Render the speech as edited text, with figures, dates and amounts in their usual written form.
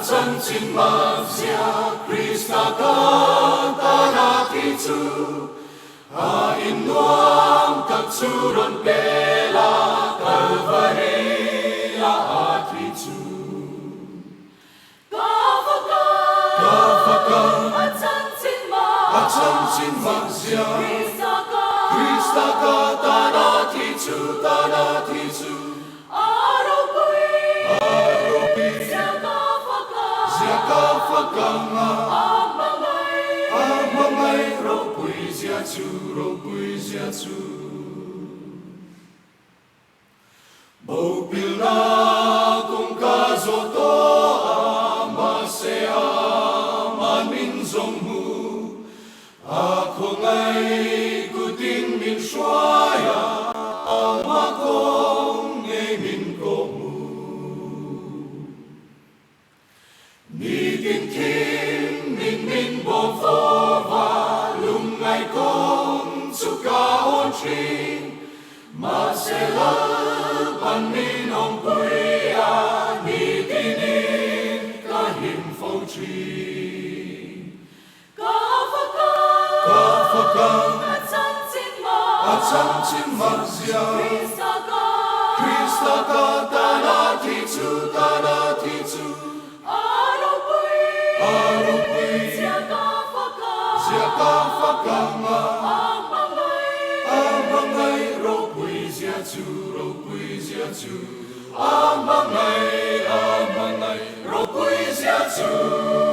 chân chính mặc dia Krista ka ta na thi chu a in nuam các chu ron pela Calvary a thi chu ka a chân chính mặc dia Krista ka ta na thi chu Amamay ro pui zia chu Bầu pila kung ka zo to amasea manin zong mu Ako ngay kutin min shwaya amakong ngay min ko mu Ni tin kim min bo vo va lung ngay kong su ka on tri ma se la pan min ong pui a ni tin ka him fo tri ka fa ka a chân chính mặc dia Krista ka ta na thi chu Zia ka fa ka nga Amamay ro pui zia chu Amamay ro pui zia chu